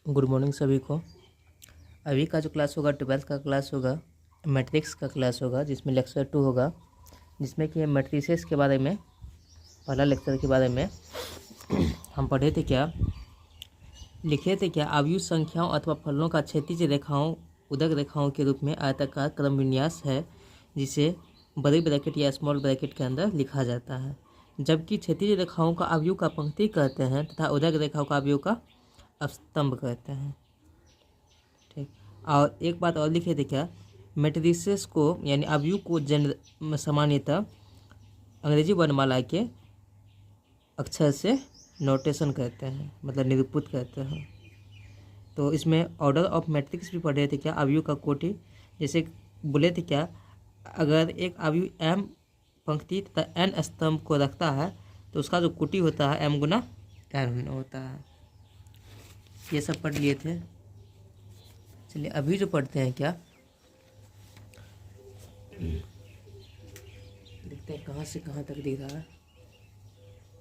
Good morning सभी को। अभी का जो क्लास होगा 12th का क्लास होगा, मैट्रिक्स का क्लास होगा, जिसमें लेक्चर 2 होगा, जिसमें कि मैट्रिसेस के बारे में पहला लेक्चर के बारे में हम पढ़े थे क्या, लिखे थे क्या, आव्यूह संख्याओं अथवा फलनों का क्षैतिज रेखाओं उदक रेखाओं के रूप में आयताकार क्रम विन्यास है, जिसे बड़ी ब्रैकेट या स्मॉल ब्रैकेट के अंदर लिखा जाता है। जबकि क्षैतिज रेखाओं का आव्यूह का पंक्ति कहते हैं तथा उदक रेखाओं का आव्यूह का स्तंभ कहते हैं। ठीक। और एक बात और लिखे थे क्या, मैट्रिसेस को यानी आव्यूह को सामान्यतः अंग्रेजी वर्णमाला के अक्षर से नोटेशन कहते हैं, मतलब निरूपित कहते हैं। तो इसमें ऑर्डर ऑफ मैट्रिक्स भी पढ़े थे क्या, आव्यूह का कोटि। जैसे बोले थे क्या, अगर एक आव्यूह m पंक्ति तथा n स्तंभ को रखता है तो उसका जो कोटि होता है m गुना n होता है। ये सब पढ़ लिए थे। चलिए अभी जो पढ़ते हैं क्या, देखते हैं कहाँ से कहाँ तक दिख रहा है।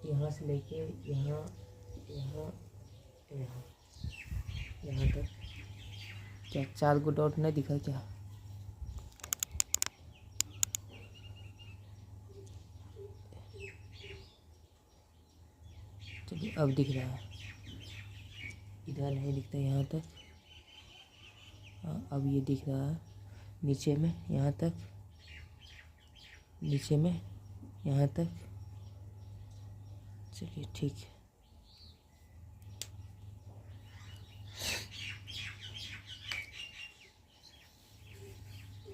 यहाँ से लेके यहाँ यहाँ यहाँ यहाँ तक क्या 4 गो डॉट नहीं दिखा क्या? चलिए अब दिख रहा है, इधर नहीं दिखता यहाँ तक। हाँ अब ये दिख रहा है, नीचे में यहाँ तक, नीचे में यहाँ तक। चलिए ठीक है।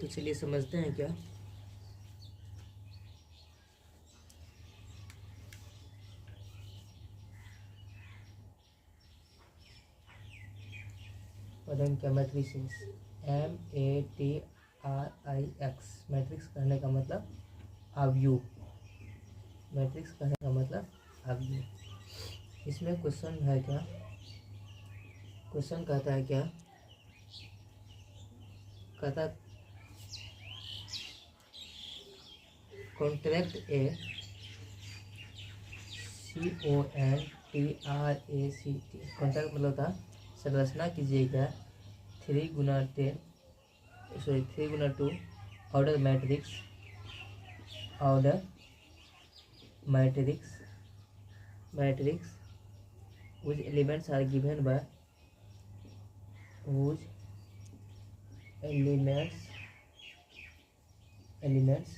तो चलिए समझते हैं क्या। पढ़ेंगे क्या, मैट्रिसेस MATRIX। मैट्रिक्स कहने का मतलब आव्यूह, मैट्रिक्स कहने का मतलब आव्यूह। इसमें क्वेश्चन है क्या, क्वेश्चन कहता है क्या, कहता कॉन्ट्रैक्ट ए CONTRACT। कॉन्ट्रैक्ट मतलब था संरचना कीजिएगा 3x2 order matrix whose elements are given by elements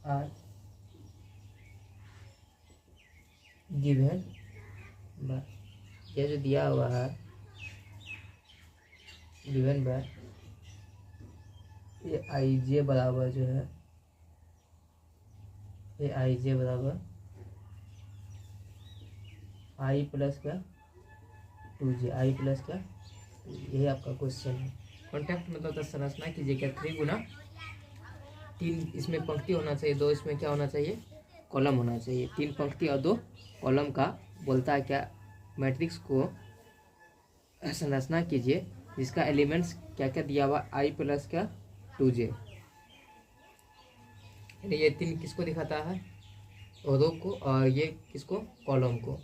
are given by, ये जो दिया हुआ है given by, ये IJ बराबर जो है, ये IJ बराबर I प्लस क्या 2J, I प्लस क्या 2J। यही आपका क्वेश्चन है। कॉन्टैक्ट मतलब तो संरचना कीजिए 3 गुना 3, इसमें पंक्ति होना चाहिए 2, इसमें क्या होना चाहिए, कॉलम होना चाहिए। 3 पंक्ति और 2 कॉलम का बोलता है क्या, मैट्रिक्स को संरचना कीजिए जिसका एलिमेंट्स क्या क्या दिया हुआ, I प्लस क्या 2J। ये 3 किसको दिखाता है, रो को, और ये किसको, कॉलम को।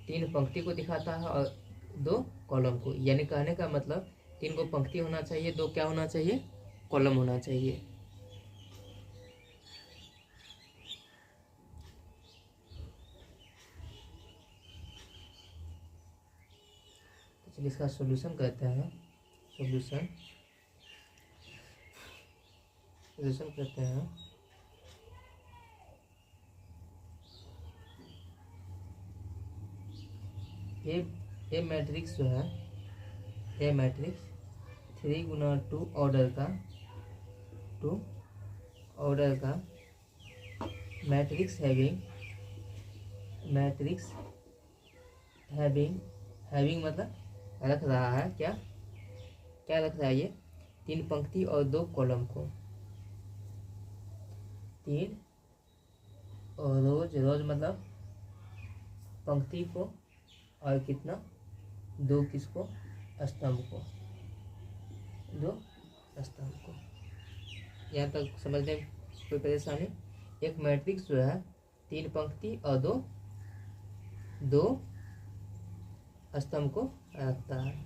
3 पंक्ति को दिखाता है और 2 कॉलम को। यानी कहने का मतलब 3 को पंक्ति होना चाहिए, 2 क्या होना चाहिए, कॉलम होना चाहिए। तो चलिए इसका सॉल्यूशन कहते हैं, सॉल्यूशन कहते हैं ए मैट्रिक्स जो है, ए मैट्रिक्स 3 गुना 2 ऑर्डर का मैट्रिक्स हैविंग मतलब रख रहा है क्या, क्या रख रहा है ये, 3 पंक्ति और 2 कॉलम को। 3 और रोज मतलब पंक्ति को, और कितना 2 किसको, स्तंभ को, 2 स्तंभ को। यहाँ तक समझने में कोई परेशानी। एक मैट्रिक्स जो है 3 पंक्ति और 2 स्तंभ को रखता है।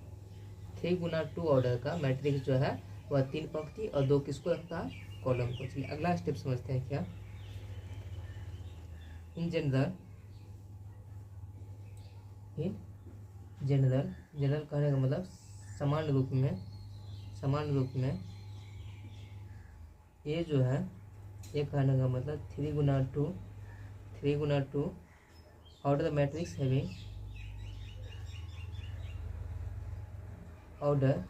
3x2 ऑर्डर का मैट्रिक्स जो है वह 3 पंक्ति और 2 किसको रखता है, कॉलम को। चलिए अगला स्टेप समझते हैं क्या। इन जनरल जनरल कहने का मतलब सामान्य रूप में ये जो है, ये कहने का मतलब 3x2 order the matrix having order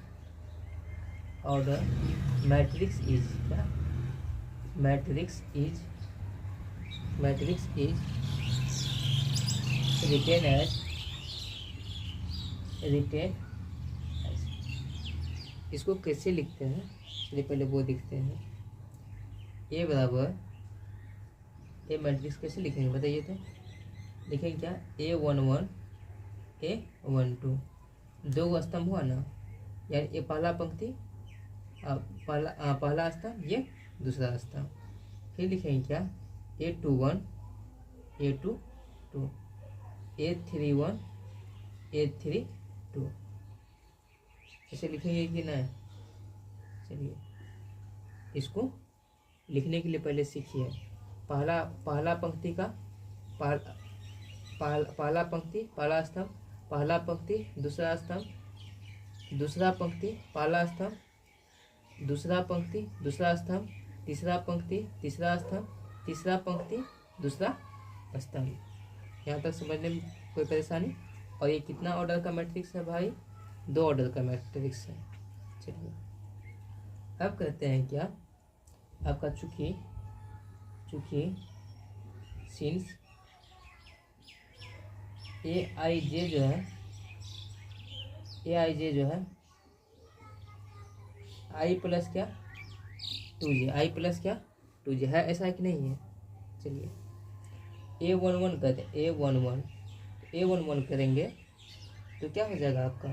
matrix is क्या, मैट्रिक्स इज रिटेन एज इसको कैसे लिखते हैं, चलिए पहले वो देखते हैं। ए बराबर, ए मैट्रिक्स कैसे लिखेंगे बताइए तो। लिखेंगे क्या, A11 A12, 2 स्तंभ हुआ ना, यानी ये पहला पंक्ति, पहला स्तंभ, ये दूसरा स्तंभ। फिर लिखेंगे क्या, A21 A22 A31 A32, ऐसे लिखेंगे कि नहीं। चलिए इसको लिखने के लिए पहले सीखिए। पहला पंक्ति का पहला पंक्ति पहला स्तंभ, पहला पंक्ति दूसरा स्तंभ, दूसरा पंक्ति पहला स्तंभ, दूसरा पंक्ति दूसरा स्तंभ, तीसरा पंक्ति तीसरा स्तंभ, तीसरा पंक्ति दूसरा स्तंभ। यहाँ तक समझने में कोई परेशानी। और ये कितना ऑर्डर का मैट्रिक्स है भाई, 2 ऑर्डर का मैट्रिक्स है। चलिए अब कहते हैं क्या, आपका चूंकि सिंस AIJ जो है I प्लस क्या 2J, I प्लस क्या 2J है, ऐसा है कि नहीं है। चलिए A11 कहते हैं, A11 करेंगे तो क्या हो जाएगा आपका,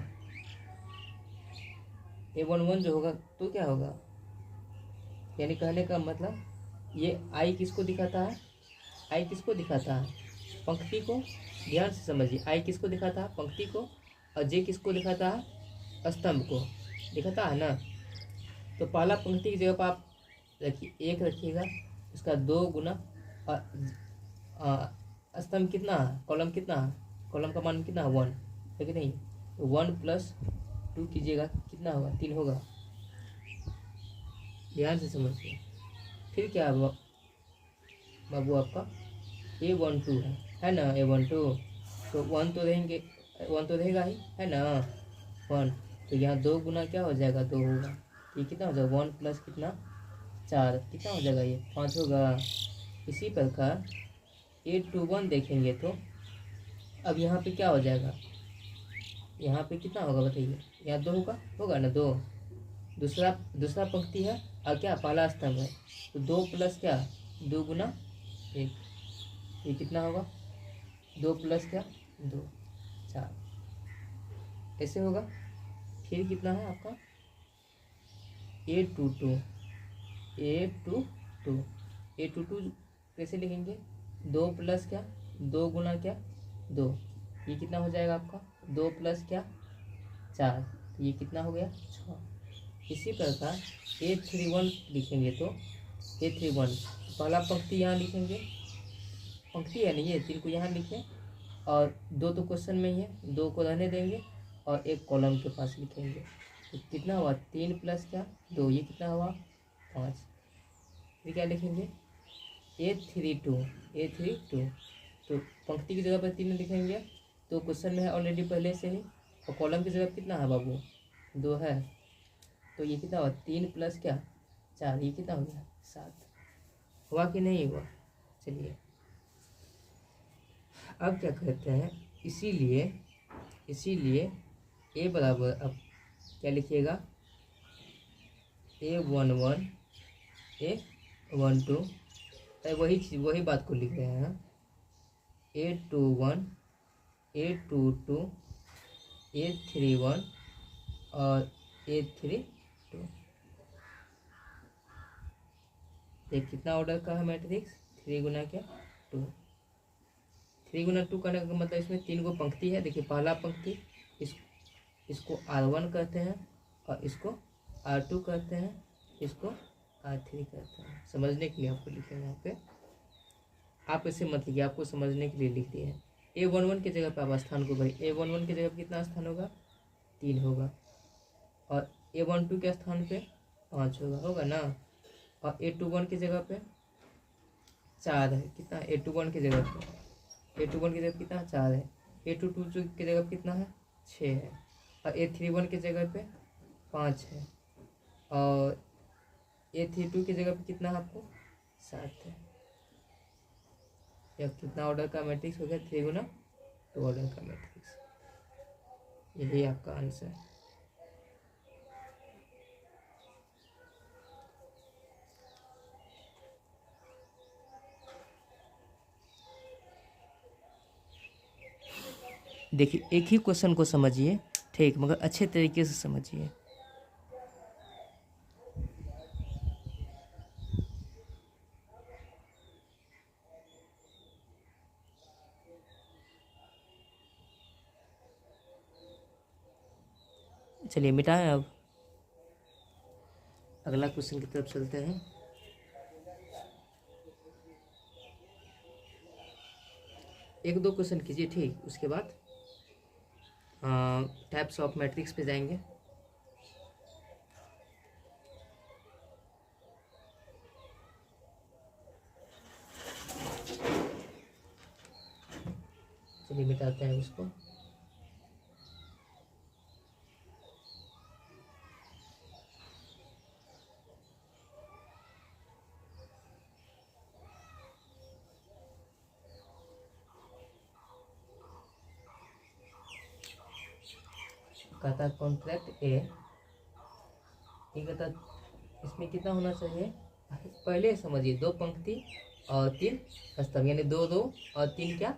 A11 जो होगा तो क्या होगा, यानी कहने का मतलब ये I किसको दिखाता है, I किसको दिखाता है, पंक्ति को। ध्यान से समझिए, I किसको दिखाता है, पंक्ति को, और J किसको दिखाता है, स्तंभ को दिखाता है ना। तो पहला पंक्ति की जगह पर आप रखिए 1 रखिएगा, उसका 2 गुना स्तंभ कितना है, कॉलम कितना है, कॉलम का मान कितना है 1 है कि नहीं। 1 + 2 कीजिएगा कितना होगा, 3 होगा। ध्यान से समझिए। फिर क्या होगा बाबू, आपका A12 है ना, A12 तो 1 तो रहेंगे, 1 तो रहेगा ही है ना 1, तो यहाँ 2 गुना क्या हो जाएगा, 2 होगा। ये कितना हो जाएगा, 1 + कितना 4, कितना हो जाएगा, ये 5 होगा। इसी प्रकार A21 देखेंगे तो अब यहाँ पे क्या हो जाएगा, यहाँ पे कितना होगा बताइए, यहाँ 2 होगा ना 2, दूसरा पंक्ति है और क्या पहला स्तंभ है, तो 2 + क्या 2 गुना 1, ये कितना होगा 2 + क्या 2 4, ऐसे होगा। फिर कितना है आपका A22 कैसे लिखेंगे, 2 + क्या 2 गुना क्या 2, ये कितना हो जाएगा आपका 2 + क्या 4, ये कितना हो गया 6। इसी प्रकार A31 लिखेंगे तो A31 पहला पंक्ति यहाँ लिखेंगे, पंक्ति है नहीं, ये 3 को यहाँ लिखें, और 2 तो क्वेश्चन में ही है, 2 को रहने देंगे और 1 कॉलम के पास लिखेंगे। तो कितना हुआ 3 + क्या 2, ये कितना हुआ 5। फिर क्या लिखेंगे A32 तो पंक्ति की जगह पर 3 लिखेंगे, तो क्वेश्चन में है ऑलरेडी पहले से ही, और कॉलम की जगह कितना है बाबू 2 है, तो ये कितना हुआ 3 + क्या 4, ये कितना हो गया 7। हुआ कि नहीं हुआ। चलिए अब क्या कहते हैं, इसीलिए A बराबर, अब क्या लिखिएगा A11 A12, वही बात को लिख रहे हैं, A21 A22 A31 और A32। ये कितना ऑर्डर का है मैट्रिक्स, 3 गुना क्या 2, 3 गुना 2 करने का मतलब इसमें 3 गो पंक्ति है। देखिए पहला पंक्ति इसको R1 कहते हैं और इसको R2 कहते हैं, इसको R3 कहते हैं। समझने के लिए आपको लिखे हैं यहाँ पे, आप ऐसे मत लिखिए, आपको समझने के लिए लिख दिए हैं। A11 की जगह पे आप स्थान को भरिए। A11 की जगह पे कितना स्थान होगा? 3 होगा। और A12 के स्थान पे 5 होगा ना। और A21 की जगह पे 4 है। कितना? A21 की जगह पे कितना? 4 है। A22 की जगह पे कितना है? 6 है। और A31 की जगह पे 5 है। और A32 की जगह पे कितना है आपको? 7 है। यह कितना ऑर्डर का मैट्रिक्स हो गया? 3 गुना 2 ऑर्डर का मैट्रिक्स। यही आपका आंसर है। देखिए एक ही क्वेश्चन को समझिए, ठीक, मगर अच्छे तरीके से समझिए। चलिए मिटाएं, अब अगला क्वेश्चन की तरफ चलते हैं। एक दो क्वेश्चन कीजिए, ठीक, उसके बाद टाइप्स ऑफ मैट्रिक्स पे जाएंगे। चलिए मिटाते हैं इसको। कहता है कॉन्ट्रैक्ट ए, ये कहता इसमें कितना होना चाहिए? पहले समझिए, 2 पंक्ति और 3 स्तंभ, यानी 2 2 और 3 क्या?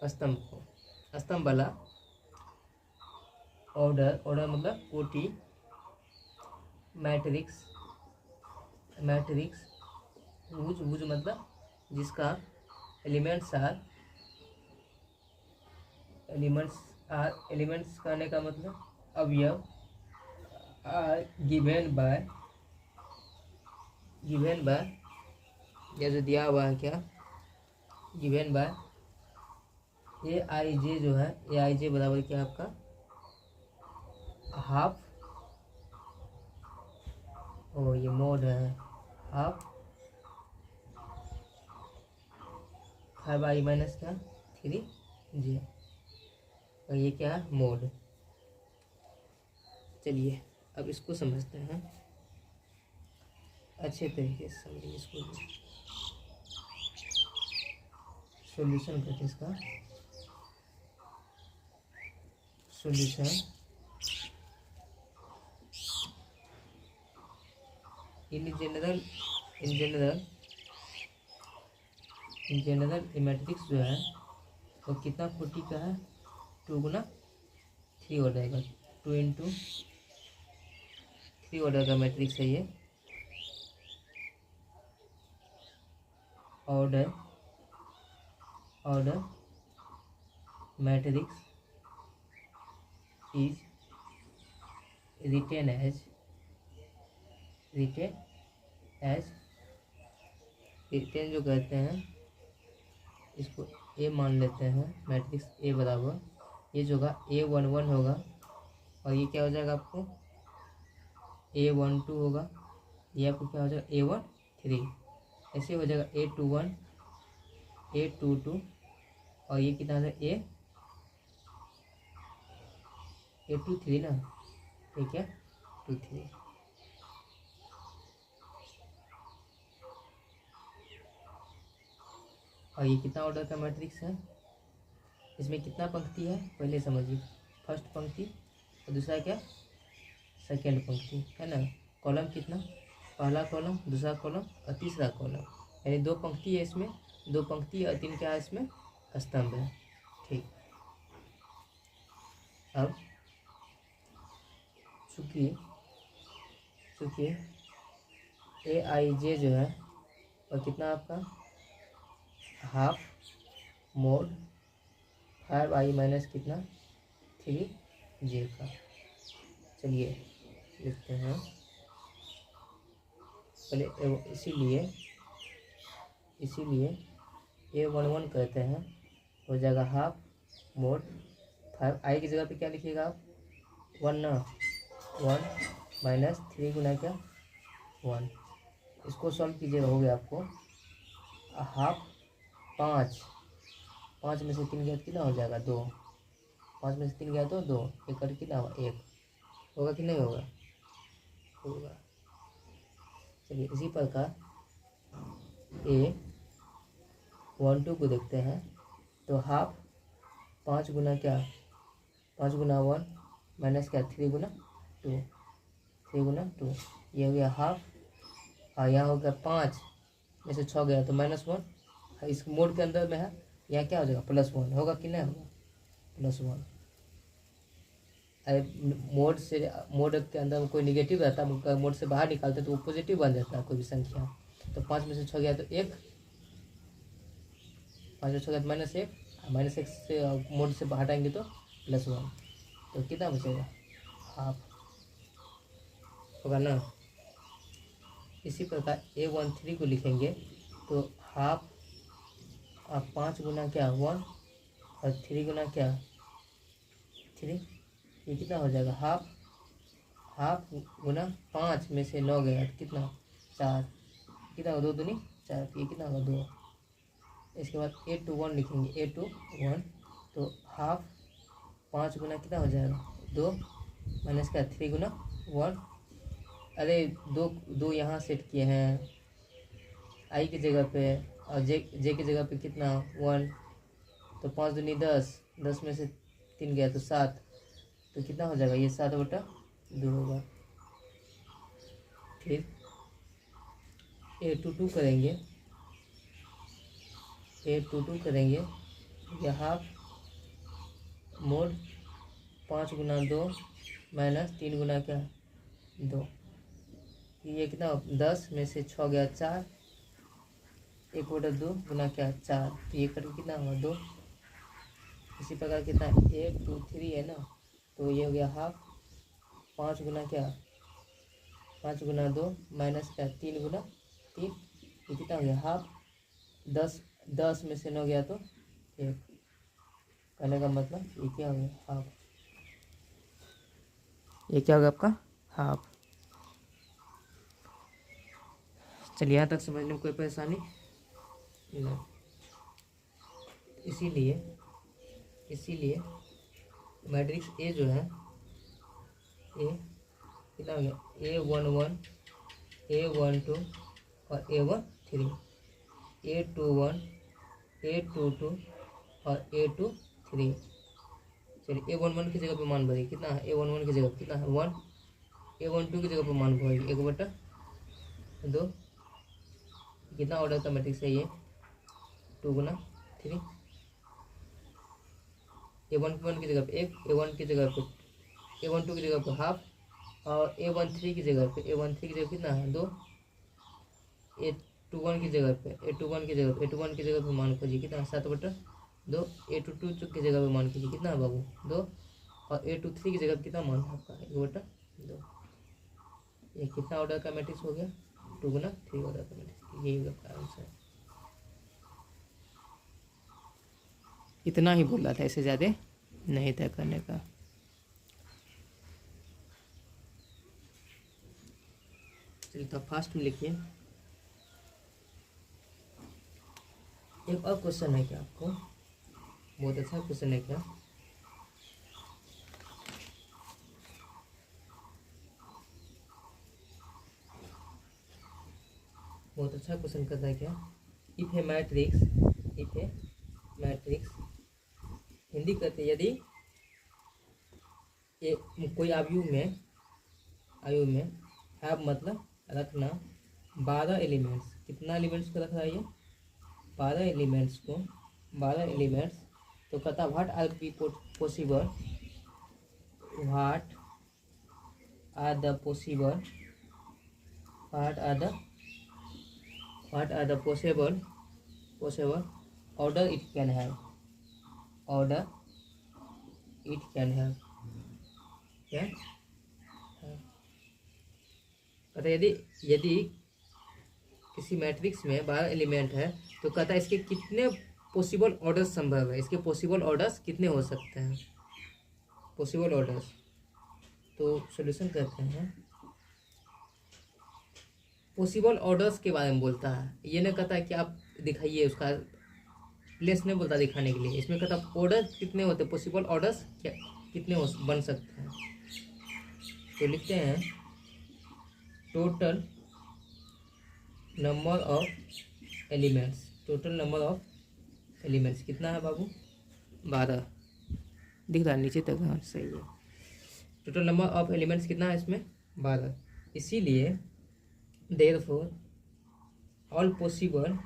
स्तंभ वाला ऑर्डर मतलब कोटि मैट्रिक्स वुज मतलब जिसका एलिमेंट्स कहने का मतलब अवयव गिवन बाय या जो दिया हुआ है क्या? गिवन बाय AIJ जो है, AIJ बराबर क्या आपका? हाफ, ये मोड है, हाफ 5i माइनस क्या? 3j, और ये क्या है? मोड। चलिए अब इसको समझते हैं, अच्छे तरीके से समझिए इसको। सॉल्यूशन करते हैं इसका। सॉल्यूशन इन जनरल मैट्रिक्स जो है वो कितना कोटि का है? 2 गुना 3 हो जाएगा। 2 इंटू 3 ऑर्डर का मैट्रिक्स है ये। Order matrix is written as written जो कहते हैं इसको ए मान लेते हैं। मैट्रिक्स ए बराबर ये जो होगा A11 होगा, और ये क्या हो जाएगा आपको? A12 होगा। ये आपको क्या हो जाएगा? A13। ऐसे हो जाएगा A21, A22, और ये कितना है? A23 ना, ठीक है, 23। और ये कितना ऑर्डर का मैट्रिक्स है? इसमें कितना पंक्ति है पहले समझिए। फर्स्ट पंक्ति और दूसरा क्या? सेकेंड पंक्ति है ना। कॉलम कितना? पहला कॉलम, दूसरा कॉलम और तीसरा कॉलम, यानी 2 पंक्ति है इसमें, 2 पंक्ति और 3 क्या है इसमें? स्तंभ है, ठीक। अब चूँकि AIJ जो है और कितना आपका? हाफ मोड 5i माइनस कितना? 3j का। चलिए लिखते हैं पहले, इसीलिए A11 कहते हैं, हो जाएगा हाफ मोड 5। आई की जगह पे क्या लिखिएगा आप, 1 ना, 1 माइनस 3 गुना क्या 1। इसको सॉल्व कीजिएगा, हो गया आपको हाफ 5 में से 3 गया कितना हो जाएगा 2, 5 में से 3 गया तो 2, एक कर कितना होगा 1, होगा कि नहीं होगा, होगा। चलिए इसी प्रकार A12 को देखते हैं, तो हाफ 5 गुना क्या 5 गुना 1 माइनस क्या 3 गुना 2, 3 गुना 2, ये हो गया हाफ। हाँ यहाँ हो गया 5 में से 6 गया तो -1, इस मोड के अंदर में है, यहाँ क्या हो जाएगा +1, होगा कि नहीं होगा +1। मोड के अंदर में कोई निगेटिव रहता है, मोड से बाहर निकालते तो वो पॉजिटिव बन जाता है कोई भी संख्या। तो 5 में से 6 गया तो 1, 5 में 6 गया तो -1, -1 से मोड से बाहर आएंगे तो +1, तो कितना बचेगा हाफ, होगा ना। इसी प्रकार A13 को लिखेंगे, तो हाफ 5 गुना क्या 1 और 3 गुना क्या 3, ये कितना हो जाएगा हाफ गुना 5 में से 9 गया तो कितना 4, कितना होगा 2 दूनी 4, तो ये कितना होगा 2। इसके बाद A21 लिखेंगे, A21 तो हाफ 5 गुना कितना हो जाएगा 2 माइनस क्या 3 गुना 1। अरे दो यहाँ सेट किए हैं आई की जगह पे, और जे की जगह पे कितना 1, तो 5 दूनी 10, 10 में से 3 गया तो 7, तो कितना हो जाएगा ये 7/2 होगा। फिर A22 करेंगे, A22 करेंगे, ये हाफ मोड 5 गुना 2 माइनस 3 गुना क्या 2, ये कितना 10 में से 6 गया 4, 1/2 गुना क्या 4, तो ये करके कितना होगा 2। इसी प्रकार कितना A23 है ना, तो ये हो गया हाफ 5 गुना क्या 5 गुना 2 माइनस क्या 3 गुना 3, ये कितना हो गया हाफ 10 में से 9 गया तो 1, कहने का मतलब ये क्या हो गया हाफ, ये क्या होगा आपका हाफ। चलिए यहाँ तक समझने में कोई परेशानी नहीं। इसीलिए मैट्रिक्स ए जो है ए कितना हो गया A11, A12 और A13, A21, A22 और A23। चलिए A11 की जगह पे मान भरिए, कितना है A11 की जगह पे कितना है 1, A12 की जगह पे मान भरिए 1/2, कितना ऑर्डर का मैट्रिक्स है ये 2 गुना 3। A11 की जगह पे 1, A1 की जगह पे A12 की जगह पे हाफ, और A13 की जगह पे कितना है 2, A21 की जगह पे मान खोजिए कितना 7/2, A22 की जगह पे मान कीजिए कितना है बाबू 2, और A23 की जगह पे कितना मान है आपका 1/2। ये कितना ऑर्डर का मैट्रिक्स हो गया 2 गुना 3 ऑर्डर का मैट्रिक्स, यही आपका आंसर है। इतना ही बोला था, इससे ज़्यादा नहीं तय करने का। चलिए तो फास्ट में लिखिए। एक और क्वेश्चन है क्या आपको, बहुत अच्छा क्वेश्चन है क्या, बहुत अच्छा क्वेश्चन करता है क्या, इफ ए मैट्रिक्स हिंदी कहते हैं, यदि कोई आयु में है मतलब रखना 12 एलिमेंट्स, कितना एलिमेंट्स को रख रहा है ये 12 एलिमेंट्स, तो कहता what are the possible order it can have, क्या हाँ, कहता है यदि यदि किसी मैट्रिक्स में 12 एलिमेंट है तो कहता है इसके कितने पॉसिबल ऑर्डर्स संभव है, इसके पॉसिबल ऑर्डर्स कितने हो सकते हैं, पॉसिबल ऑर्डर्स। तो सॉल्यूशन करते हैं, पॉसिबल ऑर्डर्स के बारे में बोलता है, ये नहीं कहता है कि आप दिखाइए, उसका प्लेस नहीं बोलता दिखाने के लिए, इसमें कहता ऑर्डर कितने होते हैं, पॉसिबल ऑर्डर्स क्या कितने बन सकते हैं। तो लिखते हैं total number of elements, total number of elements कितना है बाबू, 12 दिख रहा है नीचे तक, हाँ सही है। टोटल नंबर ऑफ एलिमेंट्स कितना है इसमें, 12। इसीलिए therefore all possible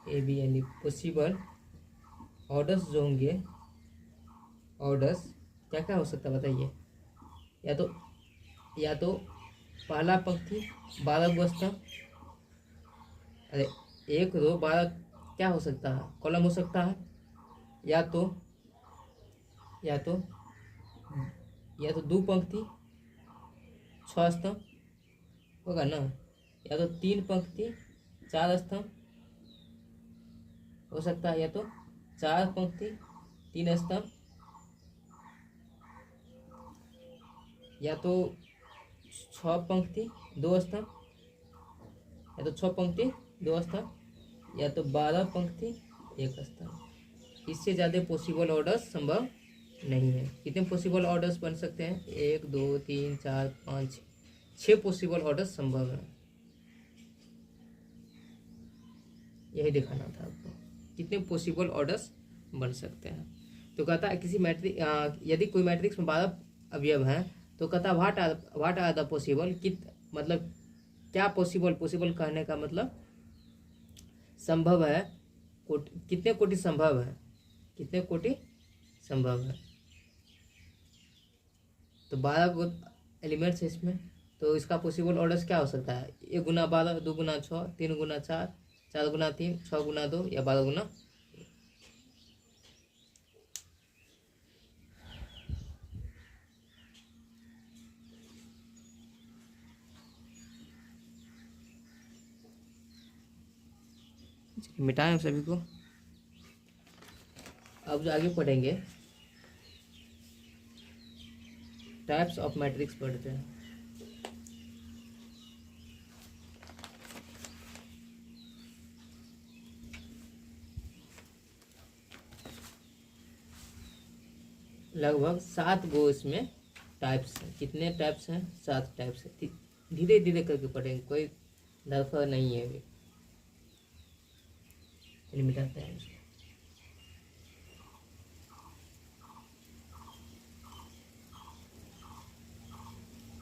ABLE possible orders जो होंगे, ऑर्डर्स क्या क्या हो सकता है बताइए, या तो पहला पंक्ति 12 को स्तंभ, अरे एक रो 12 क्या हो सकता है, कॉलम हो सकता है, या तो या तो दो पंक्ति 6 स्तंभ होगा ना, या तो 3 पंक्ति 4 स्तंभ हो सकता है, या तो 4 पंक्ति 3 स्तंभ, या तो 6 पंक्ति 2 स्तंभ, या तो 6 पंक्ति 2 स्तंभ, या तो 12 पंक्ति 1 स्तंभ। इससे ज़्यादा पॉसिबल ऑर्डर्स संभव नहीं है। कितने पॉसिबल ऑर्डर्स बन सकते हैं, 1 2 3 4 5 6 पॉसिबल ऑर्डर्स संभव है। यही दिखाना था आपको, कितने पॉसिबल ऑर्डर्स बन सकते हैं। तो कहता है किसी मैट्रिक्स, यदि कोई मैट्रिक्स में 12 अवयव हैं तो कहता है व्हाट आर द पॉसिबल, मतलब क्या पॉसिबल कहने का मतलब संभव है, कितने कोटि संभव है, कितने कोटि संभव है। तो 12 एलिमेंट्स है इसमें, तो इसका पॉसिबल ऑर्डर्स क्या हो सकता है, 1 गुना 12, 2 गुना 6, 3 गुना 4, 4 गुना 3, 6 गुना 2 या 12 गुना। मिटाएं सभी को। अब जो आगे पढ़ेंगे टाइप्स ऑफ मैट्रिक्स पढ़ते हैं। लगभग 7 गो इसमें टाइप्स हैं। कितने टाइप्स हैं, 7 टाइप्स है। धीरे धीरे करके पढ़ेंगे, कोई दरफा नहीं है अभी। मिटाते हैं इसको।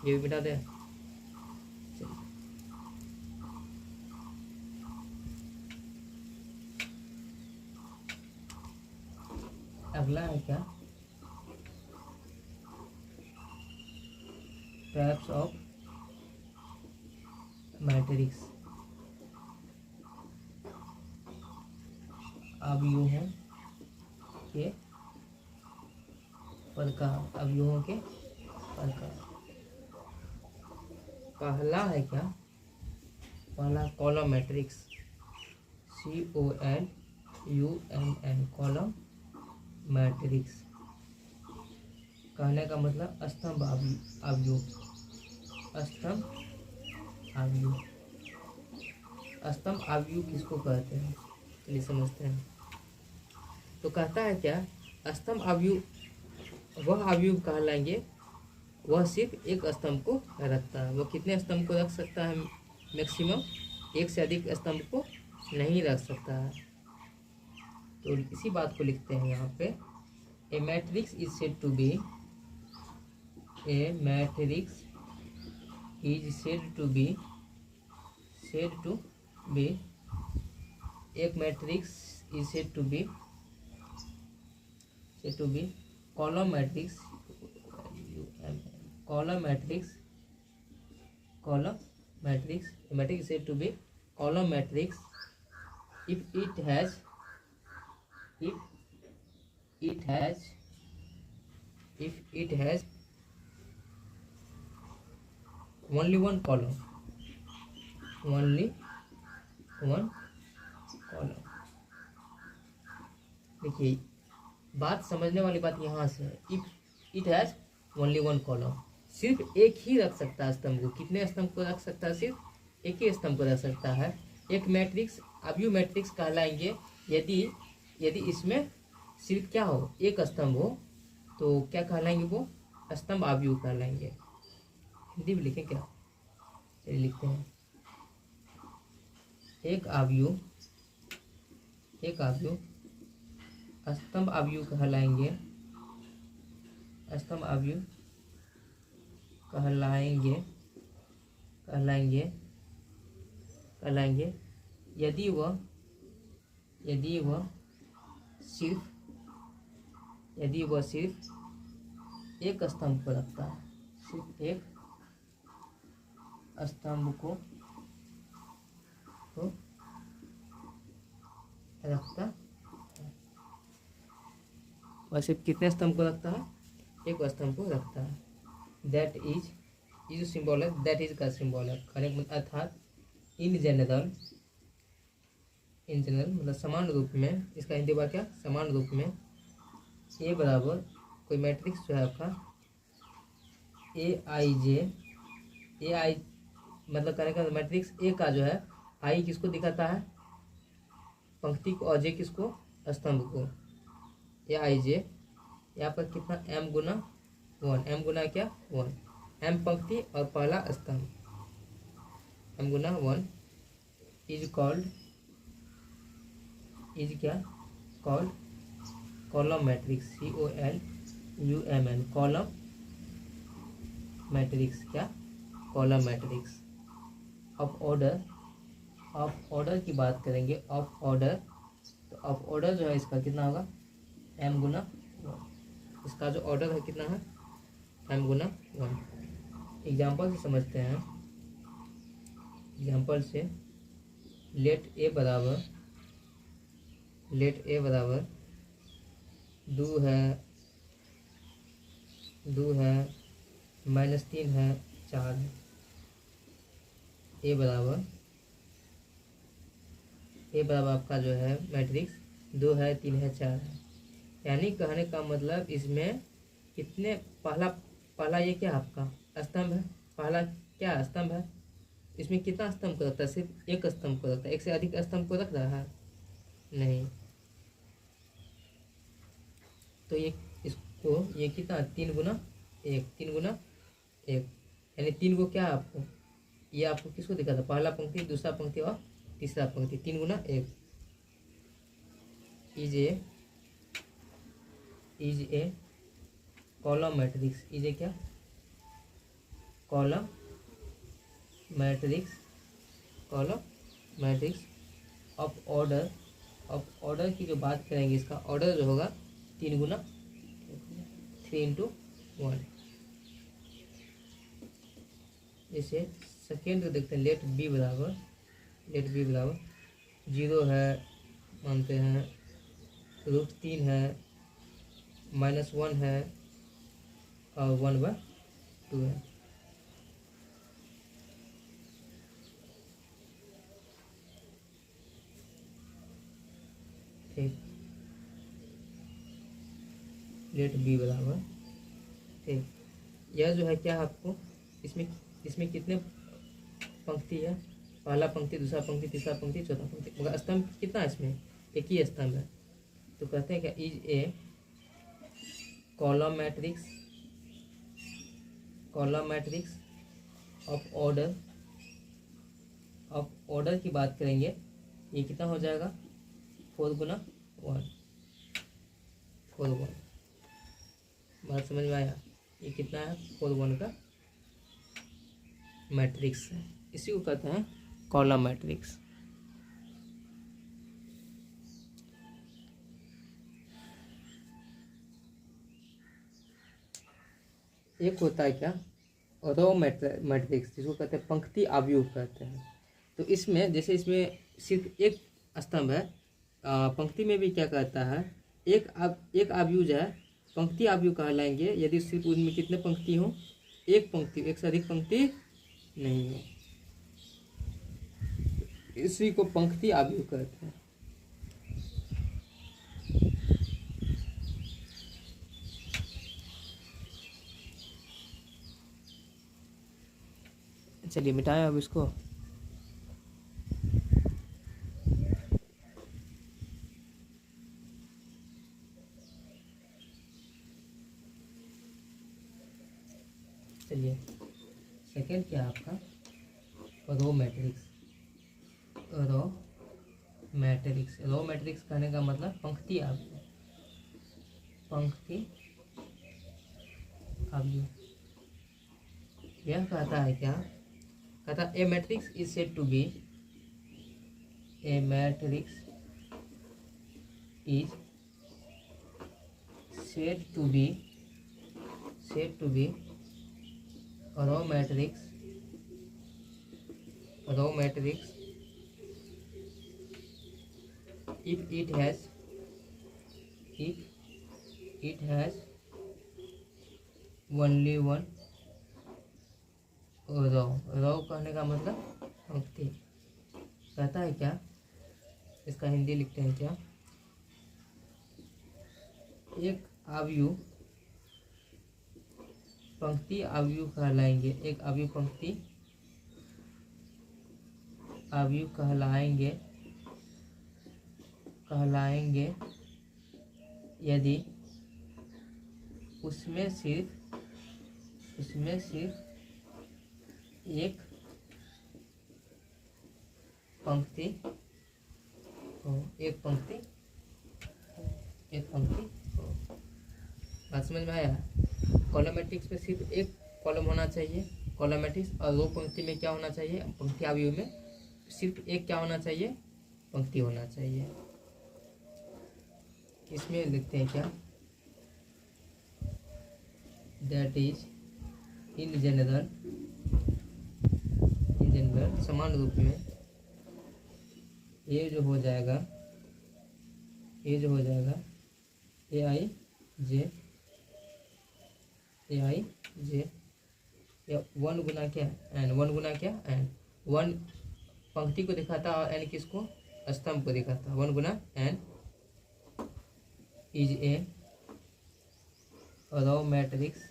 ये भी मिटा दें। अगला है क्या, टाइप्स ऑफ मैट्रिक्स। अवयवों के प्रकार, अवयवों के प्रकार। पहला है क्या, पहला column matrix, COLUMN column matrix. कहने का मतलब स्तंभ अवयव, स्तंभ अवयव। स्तंभ अवयव किसको कहते हैं, चलिए समझते हैं। तो कहता है क्या, स्तंभ अवयव वह अवयव कहलाएंगे वह सिर्फ एक स्तंभ को रखता है। वह कितने स्तंभ को रख सकता है, मैक्सिमम 1 से अधिक स्तंभ को नहीं रख सकता है। तो इसी बात को लिखते हैं यहाँ पे, a matrix is said to be, a matrix is said to be, एक matrix is said to be column matrix, matrix is said to be column matrix if it has if it has only one column, only one column. देखिए बात समझने वाली बात यहाँ से है, if it has only one column, सिर्फ एक ही रख सकता है स्तंभ को। कितने स्तंभ को रख सकता है? सिर्फ एक ही स्तंभ को रख सकता है। एक मैट्रिक्स अवयव मैट्रिक्स कहलाएंगे यदि इसमें सिर्फ क्या हो, एक स्तंभ हो, तो क्या कहलाएंगे? वो स्तंभ अवयव कहलाएंगे। हिंदी में लिखें क्या? चलिए लिखते हैं। एक अवयव स्तंभ अवयव कहलाएंगे, स्तंभ अवयव कहलाएंगे यदि वह सिर्फ एक स्तंभ को रखता है, सिर्फ एक स्तंभ को रखता है। वह सिर्फ कितने स्तंभ को रखता है? एक स्तंभ को रखता है। दैट इज, ये जो सिंबल है दैट इज का सिंबल है, अर्थात इन जनरल मतलब समान रूप में। इसका हिंदी बात क्या? समान रूप में। ए बराबर कोई मैट्रिक्स जो है आपका ए आई मतलब कहने का मैट्रिक्स ए का जो है आई किसको दिखाता है? पंक्ति को, और जे किसको? स्तंभ को। ए आई जे यहाँ पर कितना? एम गुना वन। एम गुना क्या? वन। एम पंक्ति और पहला स्तंभ, एम गुना one is called column matrix. COLUMN column matrix. क्या? Column matrix. ऑफ ऑर्डर की बात करेंगे। ऑफ ऑर्डर, तो ऑफ ऑर्डर जो है इसका कितना होगा? एम गुना वन। इसका जो ऑर्डर है कितना है? एम गुना वन। एग्जाम्पल से समझते हैं। एग्जाम्पल से लेट ए बराबर दो है -3 है 4 है। ए बराबर आपका जो है मैट्रिक्स 2 है 3 है 4 है। यानी कहने का मतलब इसमें कितने, पहला ये क्या आपका स्तंभ है? पहला क्या स्तंभ है? इसमें कितना स्तंभ को रखता है? सिर्फ एक स्तंभ को रखता है। एक से अधिक स्तंभ को रख रहा है? नहीं। तो ये कितना? 3 गुना 1 यानी 3 को क्या आपको, ये आपको किसको दिखा था? पहला पंक्ति, दूसरा पंक्ति और तीसरा पंक्ति। 3 गुना 1 is a column matrix. Is a क्या? कॉलम मैट्रिक्स ऑफ ऑर्डर की जो बात करेंगे, इसका ऑर्डर जो होगा 3 गुना 3 × 1। जैसे सेकेंड देखते हैं। लेट बी बराबर 0 है मानते हैं, √3 है, -1 है और 1/2 है। ठीक, लेट बी बराबर ठीक। यह जो है क्या आपको, इसमें कितने पंक्ति है? पहला पंक्ति, दूसरा पंक्ति, तीसरा पंक्ति, चौथा पंक्ति। मगर स्तंभ कितना है इसमें? एक ही स्तंभ है। तो कहते हैं क्या? Is a column matrix of order की बात करेंगे। ये कितना हो जाएगा? 4 गुना 1 बात समझ में आया? ये कितना है? 4 1 का मैट्रिक्स है। इसी को कहते हैं कॉलम मैट्रिक्स। एक होता है क्या? रो मैट्रिक्स, जिसको कहते हैं पंक्ति अवयव कहते हैं। तो इसमें जैसे इसमें सिर्फ एक स्तंभ है, पंक्ति में भी क्या कहता है? एक अवयव है पंक्ति आव्यूह कहलाएंगे यदि सिर्फ उनमें कितने पंक्ति हो, एक पंक्ति, एक से अधिक पंक्ति नहीं हो, इसी को पंक्ति आव्यूह कहते हैं। चलिए मिटाएं अब इसको। चलिए सेकेंड क्या आपका row matrix. Row matrix, row matrix कहने का मतलब पंक्ति आव्यूह, पंक्ति आव्यूह। यह कहता है क्या, कहता a matrix is said to be, a matrix is said to be row matrix if it has only one row कहने का मतलब पंक्ति। कहता है क्या, इसका हिंदी लिखते हैं क्या, एक आव्यूह पंक्ति आव्यूह कहलाएंगे, एक आव्यूह पंक्ति आव्यूह कहलाएंगे यदि उसमें सिर्फ एक पंक्ति हो, एक पंक्ति हो। बात समझ में आया। कॉलम मैट्रिक्स में सिर्फ एक कॉलम होना चाहिए, कॉलम मैट्रिक्स, और रो पंक्ति में क्या होना चाहिए, पंक्ति आव्यूह में सिर्फ एक क्या होना चाहिए, पंक्ति होना चाहिए। इसमें लिखते हैं क्या, दैट इज इन जनरल समान रूप में ये जो हो जाएगा ए आई जे या वन गुना क्या एन, वन गुना क्या एन, वन पंक्ति को दिखाता और एन किसको, स्तंभ को दिखाता, वन गुना n is a row matrix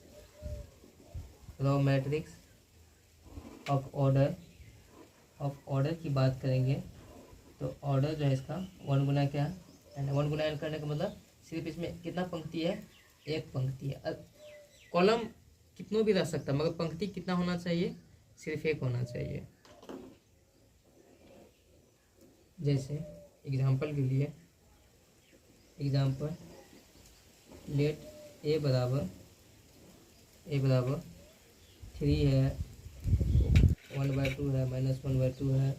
of order की बात करेंगे तो ऑर्डर जो है इसका वन गुना क्या एन, वन गुना एन करने का मतलब सिर्फ इसमें कितना पंक्ति है, एक पंक्ति है। कॉलम कितनों भी रह सकता है मगर पंक्ति कितना होना चाहिए, सिर्फ एक होना चाहिए। जैसे एग्जाम्पल के लिए, लेट ए बराबर 3 है, 1/2 है, -1/2 है,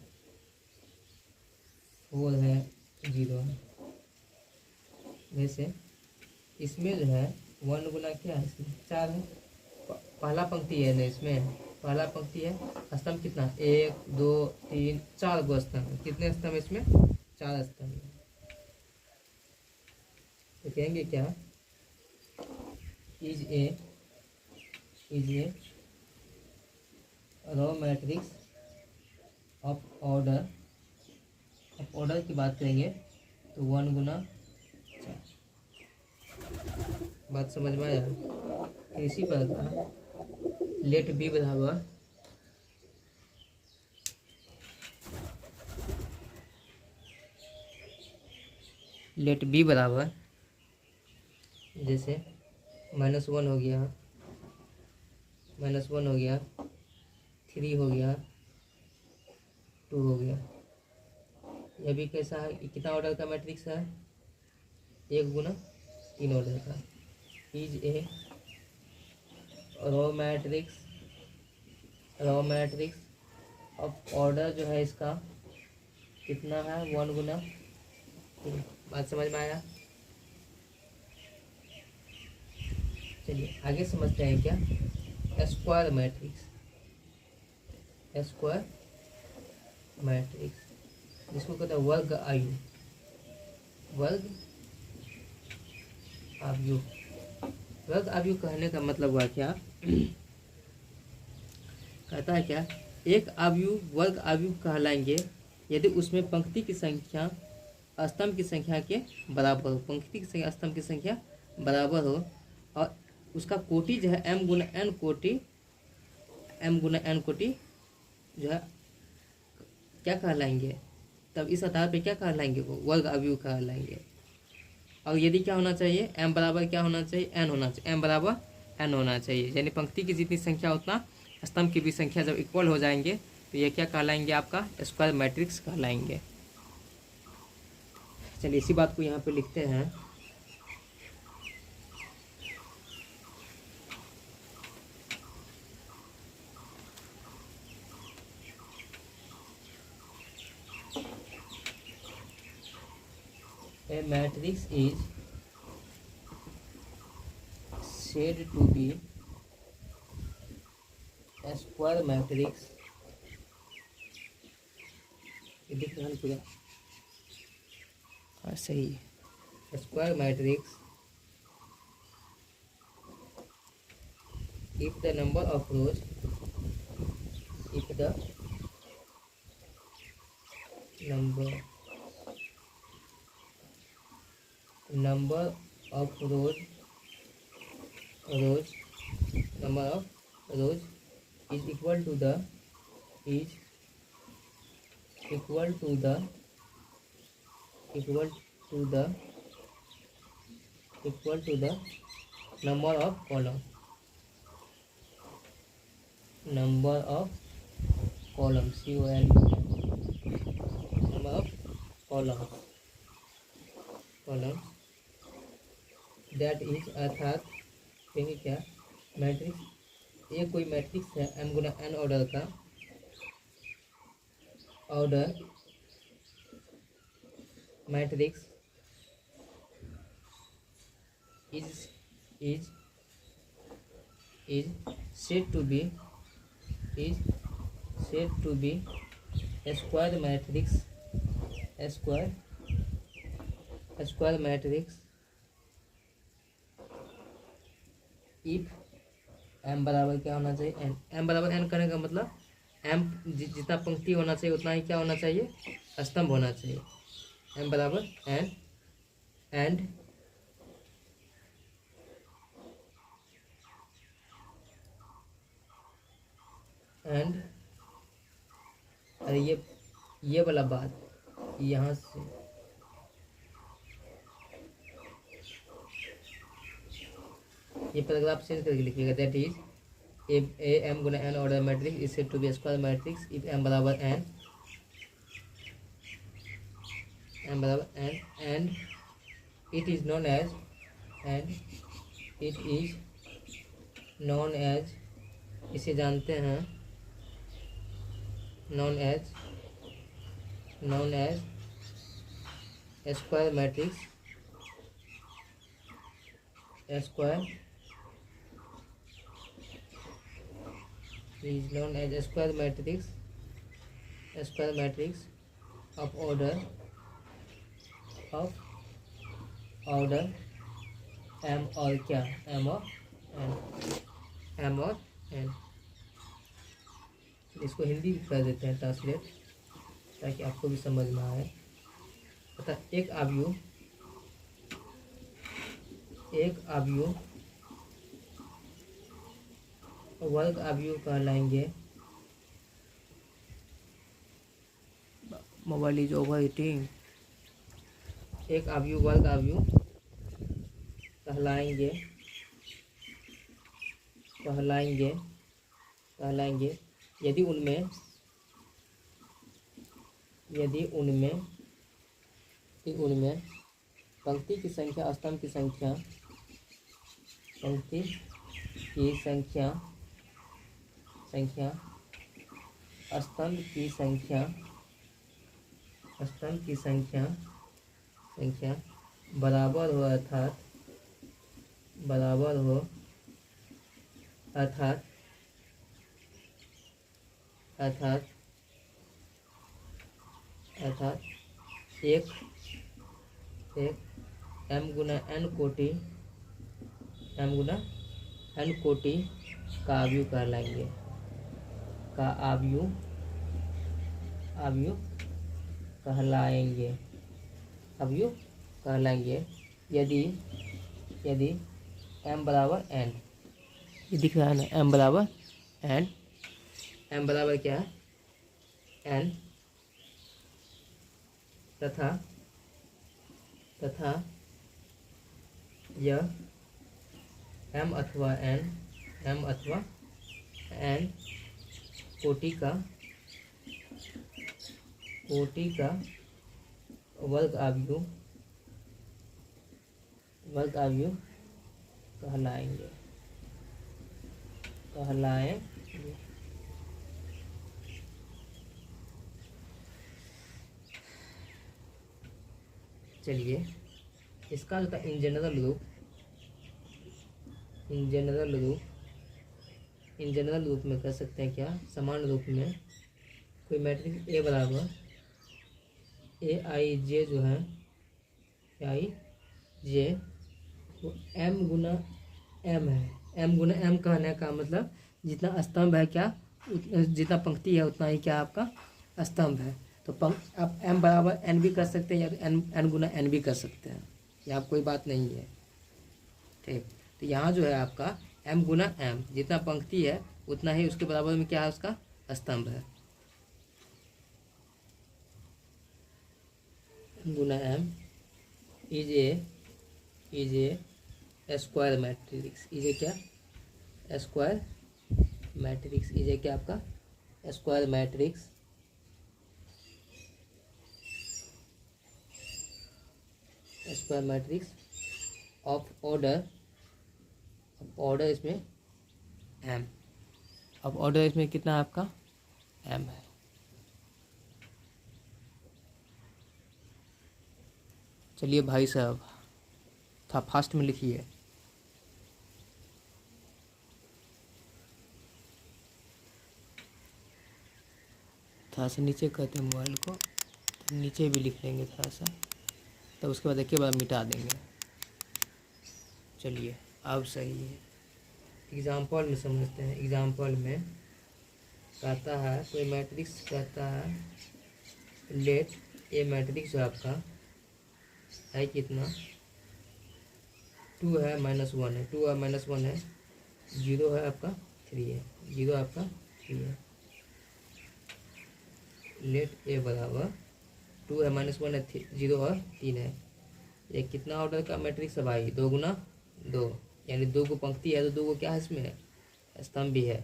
4 है, 0 है। जैसे इसमें जो है वन गुना क्या है, इसमें 4 है, पहला पंक्ति है ना, इसमें पहला पंक्ति है, स्तंभ कितना, 1 2 3 4 गो स्तंभ, कितने स्तंभ इसमें, 4 स्तंभ। तो कहेंगे क्या, is a row matrix of order की बात करेंगे तो 1 गुना 4। बात समझ में आया। इसी प्रकार लेट बी बराबर जैसे -1 हो गया, 3 हो गया, 2 हो गया। यह भी कैसा है, कितना ऑर्डर का मैट्रिक्स है, 1 गुना 3 ऑर्डर का। Is a row matrix of order जो है इसका कितना है, 1 गुना 3। बात समझ में आया। चलिए आगे समझते हैं क्या, स्क्वायर मैट्रिक्स जिसको कहते हैं वर्ग आव्यूह। वर्ग अवयव कहने का मतलब हुआ क्या, कहता है क्या, एक अवयव वर्ग अवयव कहलाएंगे यदि उसमें पंक्ति की संख्या स्तंभ की संख्या के बराबर हो, पंक्ति की संख्या स्तंभ की संख्या बराबर हो और उसका कोटि जो है m गुना n कोटि, m गुना n कोटि जो है क्या कहलाएंगे, तब इस आधार पे क्या कहलाएंगे, वो वर्ग अवयव कहलाएंगे। और यदि क्या होना चाहिए, m बराबर क्या होना चाहिए, n होना चाहिए, m बराबर n होना चाहिए, यानी पंक्ति की जितनी संख्या उतना स्तंभ की भी संख्या जब इक्वल हो जाएंगे तो ये क्या कहलाएंगे, आपका स्क्वायर मैट्रिक्स कहलाएंगे। चलिए इसी बात को यहाँ पे लिखते हैं। A matrix is said to be a square matrix, ये दिख रहा है पूरा, हाँ सही है, square matrix if the number of rows, if the number of rows number of rows is equal to the number of columns, COL, number of columns that is, अर्थात कहेंगे क्या, मैट्रिक्स, ये कोई मैट्रिक्स है m गुना n order का, order matrix is said to be a square matrix if m बराबर क्या होना चाहिए, n, m बराबर n करने का मतलब m जितना पंक्ति होना चाहिए उतना ही क्या होना चाहिए, स्तंभ होना चाहिए, m बराबर n एंड अरे ये वाला बात यहाँ से ये पैराग्राफ चेंज करके लिखिएगा, दैट इज ए एम गुना N order matrix is said to be square matrix if M बराबर N and it is known as इसे जानते हैं known as square matrix, is known as square matrix of order m और क्या, m और n। इसको हिंदी भी कर देते हैं ट्रांसलेट ताकि आपको भी समझ में आए। अतः एक अवयव वर्ग अवयव कहलाएंगे, मोबाइल इज ओवर हीटिंग, एक अवयव वर्ग अवयव कहलाएंगे यदि उनमें पंक्ति की संख्या स्तंभ की संख्या स्तंभ की संख्या बराबर हो, अर्थात एक m गुना n कोटि एम गुना एन कोटि का अवयव कहलाएंगे, का अवयव कहलाएंगे, अवयव कहलाएंगे यदि यदि m बराबर n, ये दिख रहा है ना, m बराबर n, m बराबर क्या है n, तथा यह m अथवा n कोटि का वर्ग अवयव कहलाएंगे। चलिए इसका जो था इन जनरल रूप में कर सकते हैं क्या, समान रूप में कोई मैट्रिक्स ए बराबर ए आई जे जो है आई जे वो एम गुना एम है। एम गुना एम कहने का मतलब जितना स्तंभ है क्या, जितना पंक्ति है उतना ही क्या आपका स्तंभ है। तो आप एम बराबर एन भी कर सकते हैं या तो एन गुना एन भी कर सकते हैं, यहाँ कोई बात नहीं है, ठीक। तो यहाँ जो है आपका एम गुना एम, जितना पंक्ति है उतना ही उसके बराबर में क्या है, उसका स्तंभ है। गुना M is a square matrix, is a क्या स्क्वायर मैट्रिक्स, इज ए क्या आपका स्क्वायर मैट्रिक्स ऑफ ऑर्डर इसमें एम, अब ऑर्डर इसमें कितना आपका एम है। चलिए भाई साहब था फास्ट में लिखिए। थोड़ा सा नीचे करते हैं मोबाइल को, तो नीचे भी लिख लेंगे थोड़ा सा, तो उसके बाद एक बार मिटा देंगे। चलिए अब सही है, एग्जाम्पल में समझते हैं। एग्जाम्पल में कहता है कोई मैट्रिक्स कहता है लेट ए मैट्रिक्स जो आपका है कितना 2 है -1 है, 2 है -1 है, 0 है आपका 3 है, 0 आपका 3 है। लेट ए बराबर 2 है -1 है 0 और 3 है। ये कितना ऑर्डर का मैट्रिक्स है भाई, 2 गुना 2, यानी 2 को पंक्ति है तो 2 को क्या है इसमें स्तंभ भी है,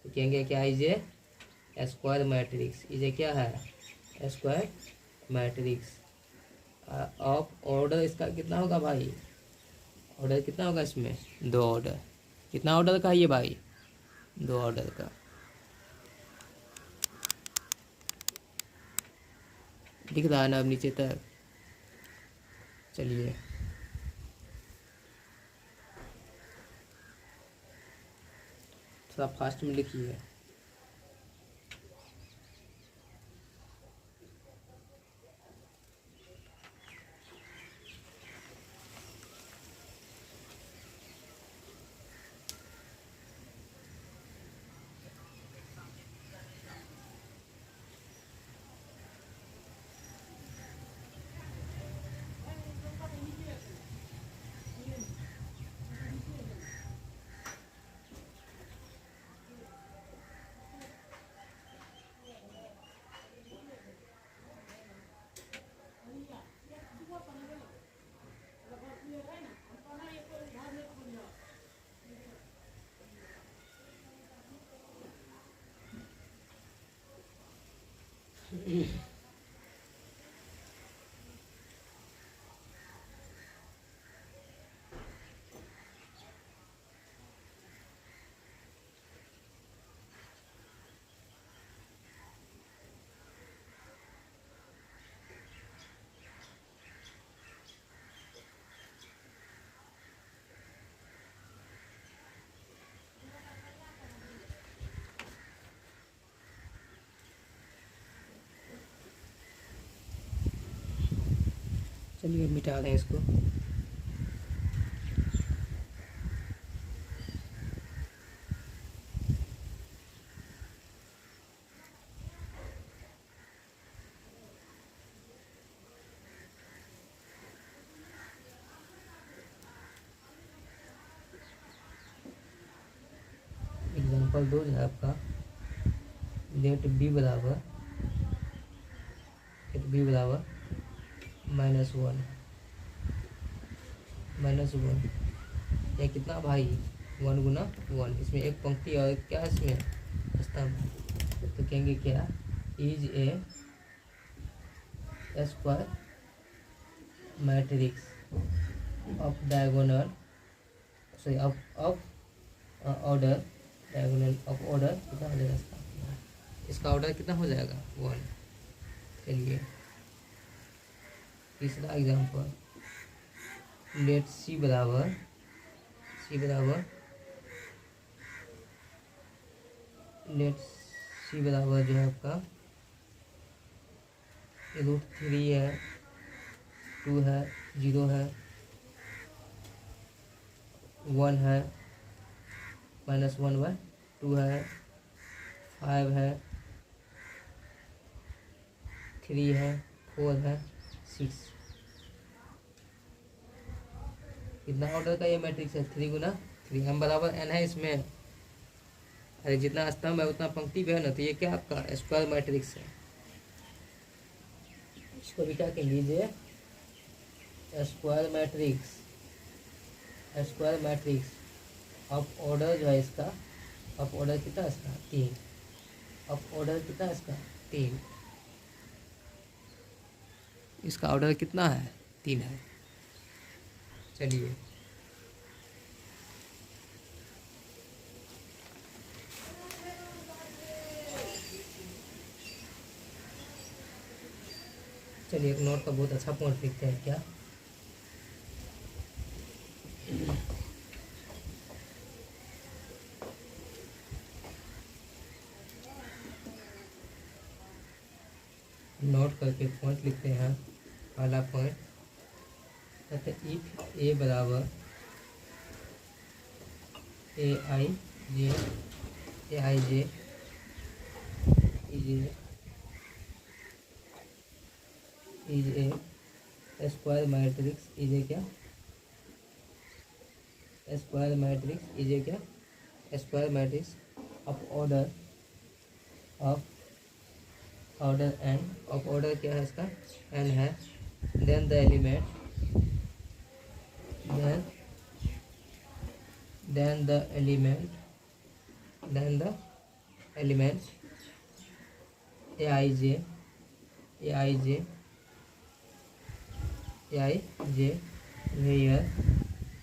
तो कहेंगे क्या है ये स्क्वायर मैट्रिक्स। ये क्या है स्क्वायर मैट्रिक्स ऑफ ऑर्डर, इसका कितना होगा भाई, ऑर्डर कितना होगा इसमें 2 ऑर्डर। कितना ऑर्डर का है ये भाई 2 ऑर्डर का। दिख रहा है ना अब नीचे तक। चलिए थोड़ा फास्ट में लिखिए। चलिए मिटा दें इसको। एग्जाम्पल 2 जो है आपका, लेट बी बराबर -1 यह कितना भाई 1 गुना 1, इसमें एक पंक्ति और क्या है इसमें स्तंभ, तो कहेंगे क्या, is a square matrix of diagonal, sorry of order, diagonal of order कितना हो जाएगा इसका ऑर्डर कितना हो जाएगा 1। चलिए तीसरा एग्जांपल, लेट सी बराबर जो है आपका √3 है, 2 है, 0 है, 1 है, -1/2 है, 5 है, 3 है, 4 है, 6। कितना ऑर्डर का ये मैट्रिक्स है 3 गुना 3, m बराबर n है इसमें, अरे जितना स्तंभ है उतना पंक्ति भी है ना, तो ये क्या आपका स्क्वायर मैट्रिक्स है। इसको भी क्या कह लीजिए, स्क्वायर मैट्रिक्स ऑफ ऑर्डर जो है इसका, ऑफ ऑर्डर कितना है इसका 3, ऑफ ऑर्डर कितना है इसका 3, इसका ऑर्डर कितना है 3 है। चलिए एक नोट का बहुत अच्छा पॉइंट लिखते हैं क्या, नोट करके पॉइंट लिखते हैं। पहला पॉइंट कहते हैं इफ ए बराबर A I J is a square matrix, is a क्या square matrix of order N, of order क्या है इसका एन है, then the element A I J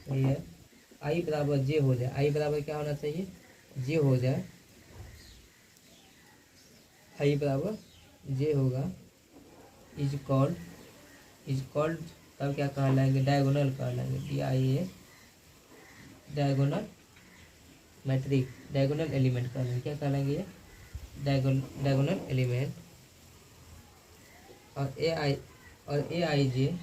where I बराबर जे हो जाए, आई बराबर क्या होना चाहिए जे हो जाए, आई बराबर जे होगा, इज कॉल्ड तब क्या कहलाएंगे डायगोनल कहलाएंगे, DIA diagonal matrix, diagonal element कहलाएंगे, क्या कहलाएंगे ये डायगोनल एलिमेंट। और ए आई जे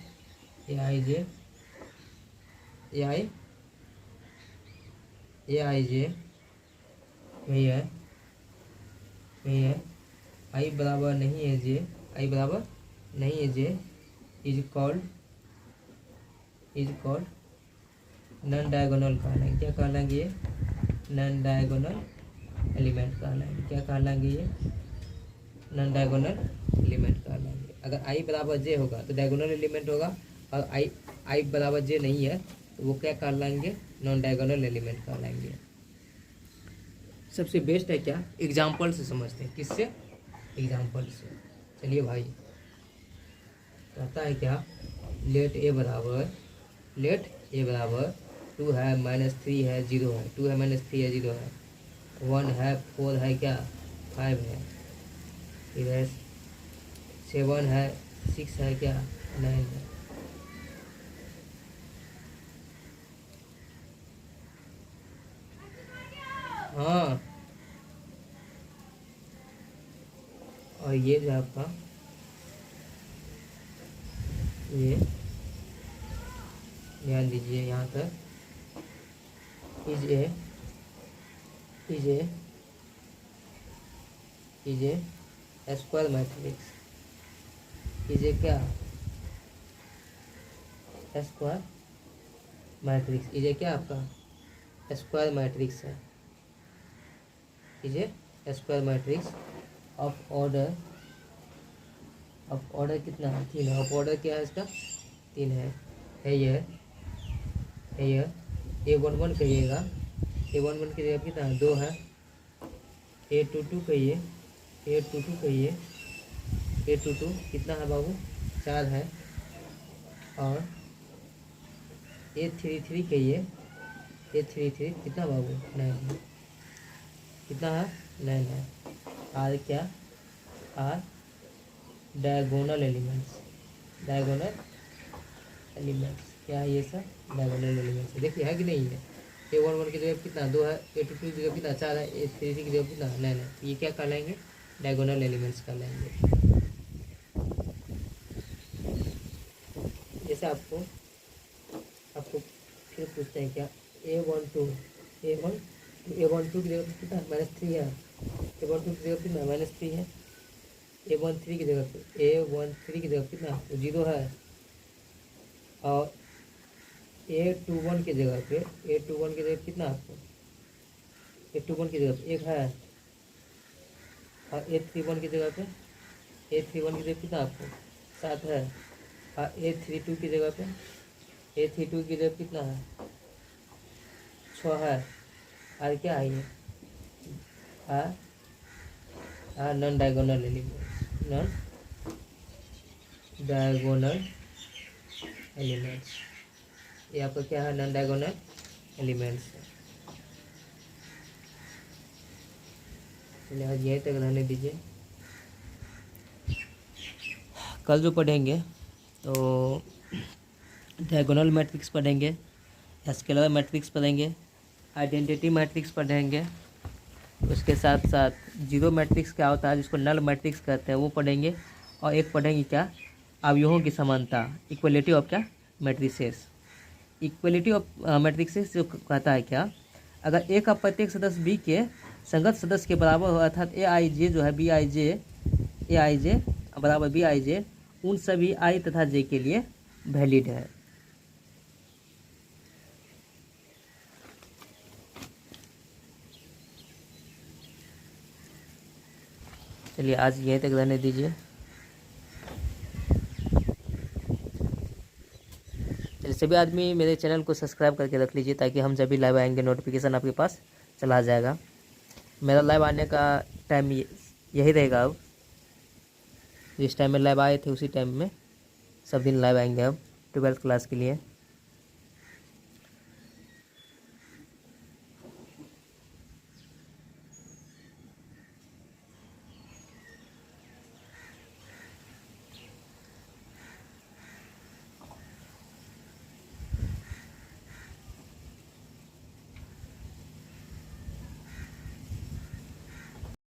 भैया आई बराबर नहीं है जे, इज कॉल्ड नॉन डायगोनल कहलाएंगे, क्या कहलाएंगे ये नॉन डायगोनल एलिमेंट कहलाएंगे, क्या कहलाएंगे ये नॉन डायगोनल एलिमेंट कहलाएंगे। अगर आई बराबर जे होगा तो डायगोनल एलिमेंट होगा, और आई बराबर जे नहीं है तो वो क्या कहलाएंगे नॉन डायगोनल एलिमेंट कहलाएंगे। सबसे बेस्ट है क्या एग्जाम्पल से समझते हैं, किससे एग्जाम्पल से। चलिए भाई कहता है क्या, लेट ए बराबर 2 है -3 है 0 है, 2 है -3 है 0 है, 1 है 4 है क्या 5 है, इधर 7 है 6 है क्या 9 है। हाँ और ये जो आपका ये ध्यान दीजिए यहाँ तक, is a square matrix, is a क्या स्क्वायर मैट्रिक्स, इज ए क्या आपका स्क्वायर मैट्रिक्स है। कीजिए स्क्वायर मैट्रिक्स ऑफ ऑर्डर कितना है 3 है। ऑफ ऑर्डर क्या है इसका 3 है ये A11 कहिएगा, A11 की जगह कितना है 2 है। A22 कहिए, A22 कितना है बाबू 4 है। और A33 कहिए, A33 कितना बाबू 9 है। कितना है 9 है। आर क्या आर डायगोनल एलिमेंट्स क्या है ये सब डायगोनल एलिमेंट्स है। देखिए है कि नहीं है। A11 की जगह कितना 2 है, A22 की जगह कितना 4 है, A33 की जगह कितना 9 है। ये क्या कहलाएंगे डायगोनल एलिमेंट्स कहलाएंगे। जैसे आपको फिर पूछते हैं क्या A12 की जगह कितना -3 है। A12 की जगह कितना -3 है। A13 की जगह कितना 0 है। और A21 की जगह कितना आपको A21 की जगह पे 1 है। और A31 की जगह कितना आपको 7 है। और A32 की जगह कितना है 6 है। और क्या है ये नॉन डायगोनल एलिमेंट्स ये आपका क्या है नॉन डायगोनल एलिमेंट्स है। चलिए आज यहीं तक रहने दीजिए। कल जो पढ़ेंगे तो डायगोनल मैट्रिक्स पढ़ेंगे, स्केलर मैट्रिक्स पढ़ेंगे, आइडेंटिटी मैट्रिक्स पढ़ेंगे। उसके साथ साथ जीरो मैट्रिक्स क्या होता है जिसको नल मैट्रिक्स कहते हैं वो पढ़ेंगे। और एक पढ़ेंगे क्या अवयवों की समानता, इक्वलिटी ऑफ क्या मैट्रिसेस। इक्वलिटी ऑफ मैट्रिसेस जो कहता है क्या अगर ए का प्रत्येक सदस्य बी के संगत सदस्य के बराबर हो अर्थात A जो है A बराबर B उन सभी I तथा J के लिए वैलिड है। चलिए आज यहीं तक रहने दीजिए। चलिए सभी आदमी मेरे चैनल को सब्सक्राइब करके रख लीजिए ताकि हम जब भी लाइव आएंगे नोटिफिकेशन आपके पास चला जाएगा। मेरा लाइव आने का टाइम यही रहेगा। अब जिस टाइम में लाइव आए थे उसी टाइम में सब दिन लाइव आएंगे अब 12th क्लास के लिए।